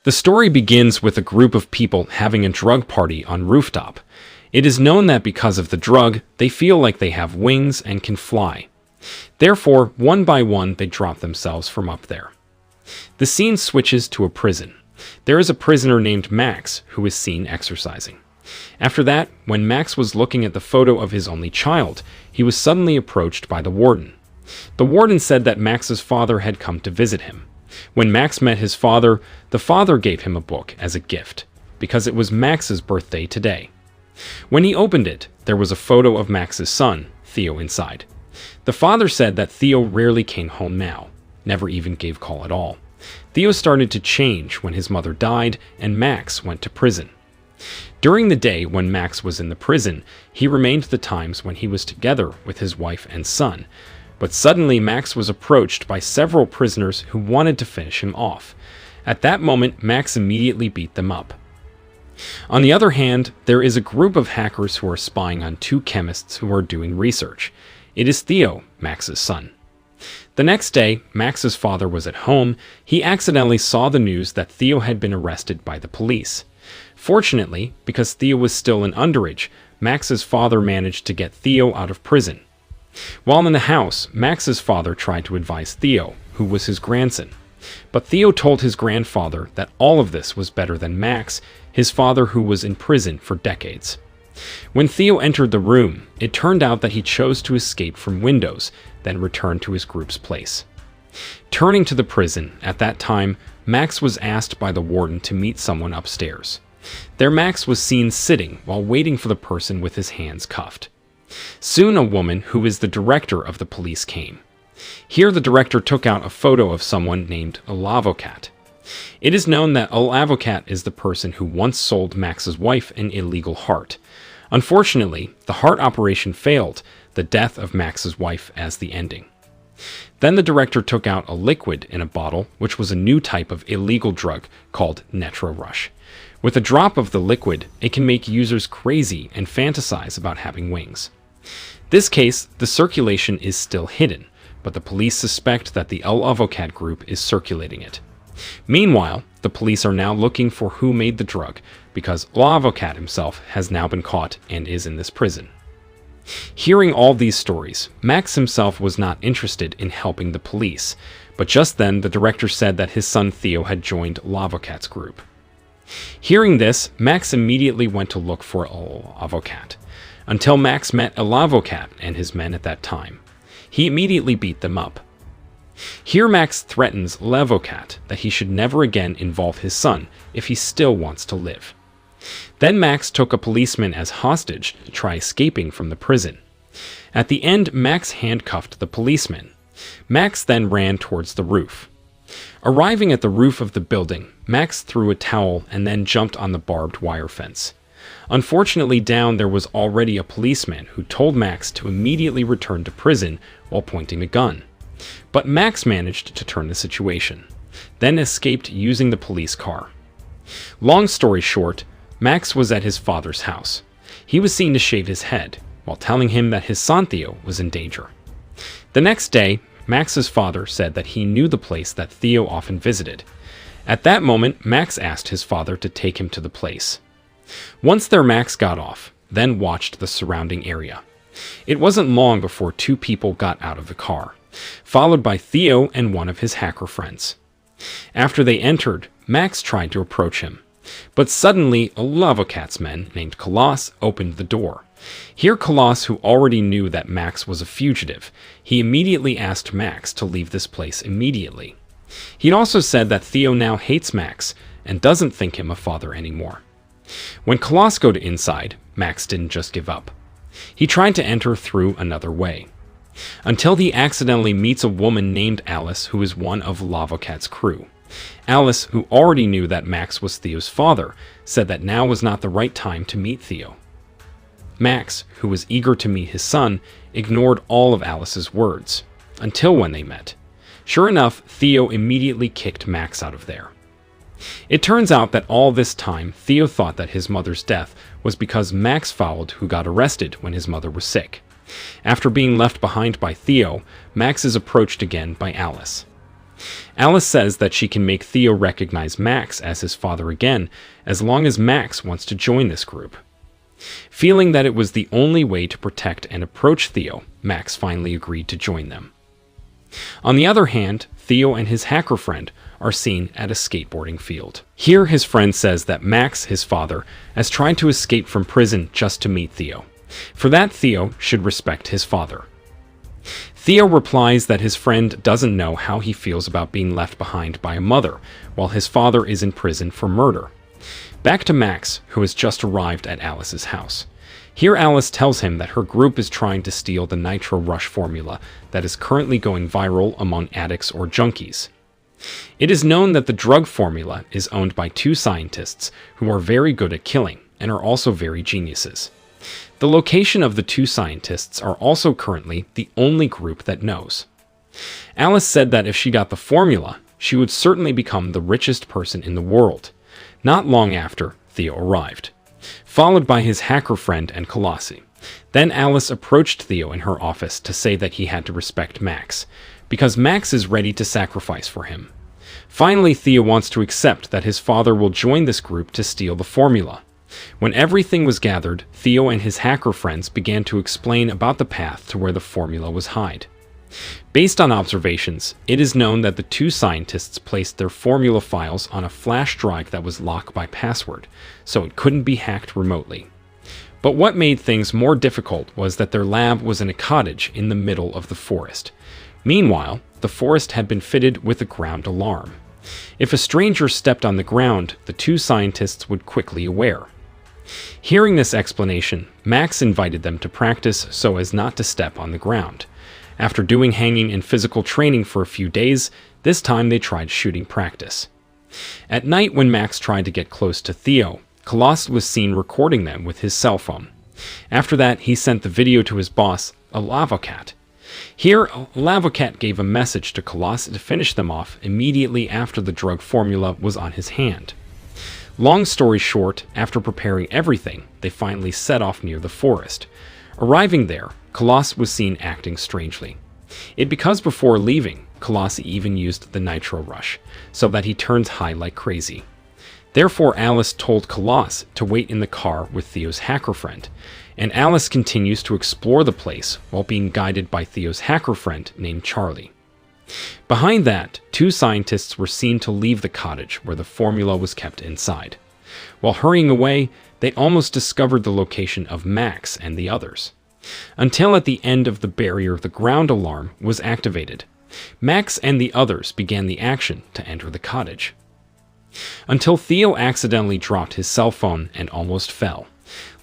The story begins with a group of people having a drug party on rooftop. It is known that because of the drug, they feel like they have wings and can fly. Therefore, one by one, they drop themselves from up there. The scene switches to a prison. There is a prisoner named Max who is seen exercising. After that, when Max was looking at the photo of his only child, he was suddenly approached by the warden. The warden said that Max's father had come to visit him. When Max met his father, the father gave him a book as a gift, because it was Max's birthday today. When he opened it, there was a photo of Max's son, Theo, inside. The father said that Theo rarely came home now, never even gave call at all. Theo started to change when his mother died and Max went to prison. During the day when Max was in the prison, he remained the times when he was together with his wife and son. But suddenly Max was approached by several prisoners who wanted to finish him off. At that moment, Max immediately beat them up. On the other hand, there is a group of hackers who are spying on two chemists who are doing research. It is Theo, Max's son. The next day, Max's father was at home. He accidentally saw the news that Theo had been arrested by the police. Fortunately, because Theo was still an underage, Max's father managed to get Theo out of prison. While in the house, Max's father tried to advise Theo, who was his grandson. But Theo told his grandfather that all of this was better than Max, his father who was in prison for decades. When Theo entered the room, it turned out that he chose to escape from windows, then return to his group's place. Turning to the prison, at that time, Max was asked by the warden to meet someone upstairs. There Max was seen sitting while waiting for the person with his hands cuffed. Soon a woman who is the director of the police came. Here the director took out a photo of someone named Avocat. It is known that Avocat is the person who once sold Max's wife an illegal heart. Unfortunately, the heart operation failed, the death of Max's wife as the ending. Then the director took out a liquid in a bottle, which was a new type of illegal drug called Netro Rush. With a drop of the liquid, it can make users crazy and fantasize about having wings. This case, the circulation is still hidden, but the police suspect that the Avocat group is circulating it. Meanwhile, the police are now looking for who made the drug, because Avocat himself has now been caught and is in this prison. Hearing all these stories, Max himself was not interested in helping the police, but just then the director said that his son Theo had joined Avocat's group. Hearing this, Max immediately went to look for Avocat, until Max met Avocat and his men at that time. He immediately beat them up. Here Max threatens Avocat that he should never again involve his son if he still wants to live. Then Max took a policeman as hostage to try escaping from the prison. At the end, Max handcuffed the policeman. Max then ran towards the roof. Arriving at the roof of the building, Max threw a towel and then jumped on the barbed wire fence. Unfortunately, down there was already a policeman who told Max to immediately return to prison while pointing a gun. But Max managed to turn the situation, then escaped using the police car. Long story short, Max was at his father's house. He was seen to shave his head, while telling him that his son Theo was in danger. The next day, Max's father said that he knew the place that Theo often visited. At that moment, Max asked his father to take him to the place. Once there, Max got off, then watched the surrounding area. It wasn't long before two people got out of the car, followed by Theo and one of his hacker friends. After they entered, Max tried to approach him. But suddenly, Avocat's men named Colossus opened the door. Here Colossus, who already knew that Max was a fugitive, he immediately asked Max to leave this place immediately. He'd also said that Theo now hates Max and doesn't think him a father anymore. When Colossus got inside, Max didn't just give up. He tried to enter through another way, until he accidentally meets a woman named Alice who is one of Avocat's crew. Alice, who already knew that Max was Theo's father, said that now was not the right time to meet Theo. Max, who was eager to meet his son, ignored all of Alice's words, until when they met. Sure enough, Theo immediately kicked Max out of there. It turns out that all this time, Theo thought that his mother's death was because Max followed who got arrested when his mother was sick. After being left behind by Theo, Max is approached again by Alice. Alice says that she can make Theo recognize Max as his father again, as long as Max wants to join this group. Feeling that it was the only way to protect and approach Theo, Max finally agreed to join them. On the other hand, Theo and his hacker friend are seen at a skateboarding field. Here, his friend says that Max, his father, has tried to escape from prison just to meet Theo. For that, Theo should respect his father. Theo replies that his friend doesn't know how he feels about being left behind by a mother, while his father is in prison for murder. Back to Max, who has just arrived at Alice's house. Here Alice tells him that her group is trying to steal the Nitro Rush formula that is currently going viral among addicts or junkies. It is known that the drug formula is owned by two scientists who are very good at killing and are also very geniuses. The location of the two scientists are also currently the only group that knows. Alice said that if she got the formula, she would certainly become the richest person in the world. Not long after, Theo arrived, followed by his hacker friend and Colossi. Then Alice approached Theo in her office to say that he had to respect Max, because Max is ready to sacrifice for him. Finally, Theo wants to accept that his father will join this group to steal the formula. When everything was gathered, Theo and his hacker friends began to explain about the path to where the formula was hid. Based on observations, it is known that the two scientists placed their formula files on a flash drive that was locked by password, so it couldn't be hacked remotely. But what made things more difficult was that their lab was in a cottage in the middle of the forest. Meanwhile, the forest had been fitted with a ground alarm. If a stranger stepped on the ground, the two scientists would quickly aware. Hearing this explanation, Max invited them to practice so as not to step on the ground. After doing hanging and physical training for a few days, this time they tried shooting practice. At night, when Max tried to get close to Theo, Colossus was seen recording them with his cell phone. After that, he sent the video to his boss, Lavocat. Here, Lavocat gave a message to Colossus to finish them off immediately after the drug formula was on his hand. Long story short, after preparing everything, they finally set off near the forest. Arriving there, Colossus was seen acting strangely. It because before leaving, Colossus even used the Nitro Rush, so that he turns high like crazy. Therefore, Alice told Colossus to wait in the car with Theo's hacker friend, and Alice continues to explore the place while being guided by Theo's hacker friend named Charlie. Behind that, two scientists were seen to leave the cottage where the formula was kept inside. While hurrying away, they almost discovered the location of Max and the others. Until at the end of the barrier, the ground alarm was activated. Max and the others began the action to enter the cottage. Until Theo accidentally dropped his cell phone and almost fell.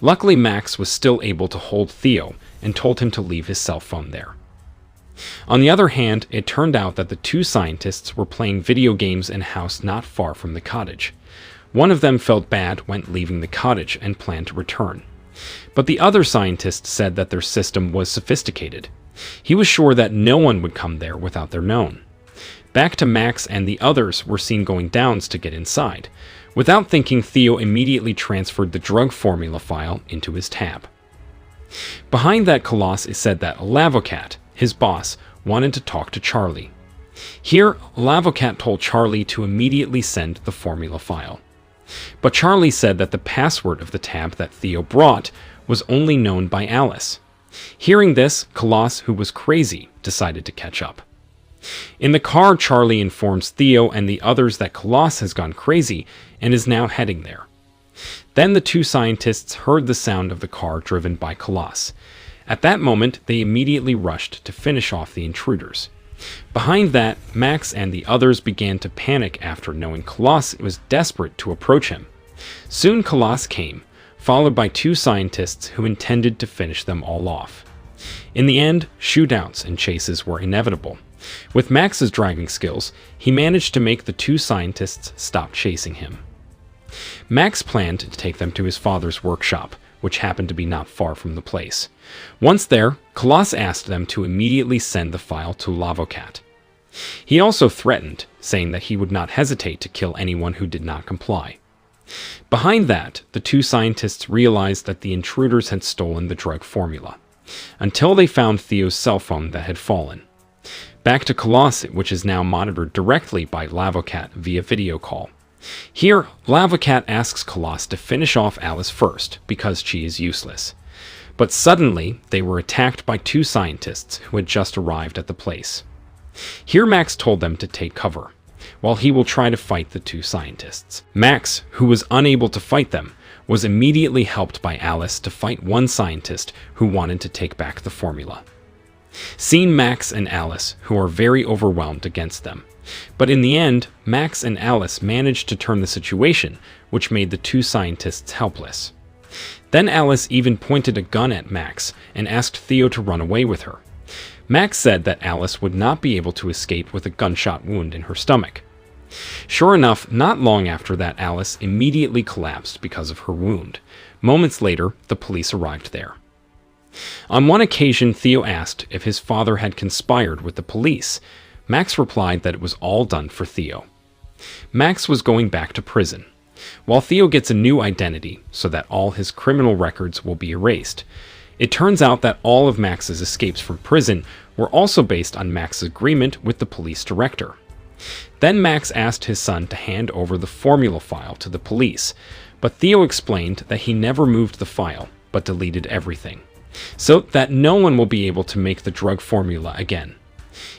Luckily, Max was still able to hold Theo and told him to leave his cell phone there. On the other hand, it turned out that the two scientists were playing video games in a house not far from the cottage. One of them felt bad when leaving the cottage and planned to return. But the other scientist said that their system was sophisticated. He was sure that no one would come there without their known. Back to Max and the others were seen going downs to get inside. Without thinking, Theo immediately transferred the drug formula file into his tab. Behind that, Colossus said that Lavocat, his boss, wanted to talk to Charlie. Here, Lavocat told Charlie to immediately send the formula file. But Charlie said that the password of the tab that Theo brought was only known by Alice. Hearing this, Colossus, who was crazy, decided to catch up. In the car, Charlie informs Theo and the others that Colossus has gone crazy and is now heading there. Then the two scientists heard the sound of the car driven by Colossus. At that moment, they immediately rushed to finish off the intruders. Behind that, Max and the others began to panic after knowing Colossus was desperate to approach him. Soon Colossus came, followed by two scientists who intended to finish them all off. In the end, shootouts and chases were inevitable. With Max's driving skills, he managed to make the two scientists stop chasing him. Max planned to take them to his father's workshop, which happened to be not far from the place. Once there, Colossus asked them to immediately send the file to Lavocat. He also threatened, saying that he would not hesitate to kill anyone who did not comply. Behind that, the two scientists realized that the intruders had stolen the drug formula, until they found Theo's cell phone that had fallen. Back to Colossus, which is now monitored directly by Lavocat via video call. Here, Lavocat asks Colossus to finish off Alice first, because she is useless. But suddenly, they were attacked by two scientists who had just arrived at the place. Here Max told them to take cover, while he will try to fight the two scientists. Max, who was unable to fight them, was immediately helped by Alice to fight one scientist who wanted to take back the formula. Seeing Max and Alice, who are very overwhelmed against them. But in the end, Max and Alice managed to turn the situation, which made the two scientists helpless. Then Alice even pointed a gun at Max and asked Theo to run away with her. Max said that Alice would not be able to escape with a gunshot wound in her stomach. Sure enough, not long after that, Alice immediately collapsed because of her wound. Moments later, the police arrived there. On one occasion, Theo asked if his father had conspired with the police. Max replied that it was all done for Theo. Max was going back to prison, while Theo gets a new identity so that all his criminal records will be erased. It turns out that all of Max's escapes from prison were also based on Max's agreement with the police director. Then Max asked his son to hand over the formula file to the police, but Theo explained that he never moved the file, but deleted everything, so that no one will be able to make the drug formula again.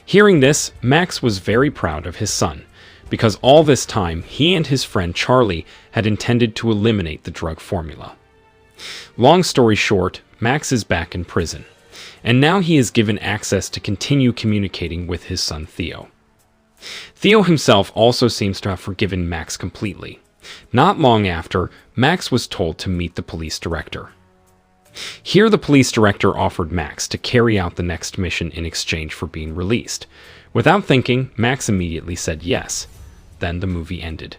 Hearing this, Max was very proud of his son, because all this time he and his friend Charlie had intended to eliminate the drug formula. Long story short, Max is back in prison, and now he is given access to continue communicating with his son Theo. Theo himself also seems to have forgiven Max completely. Not long after, Max was told to meet the police director. Here the police director offered Max to carry out the next mission in exchange for being released. Without thinking, Max immediately said yes. Then the movie ended.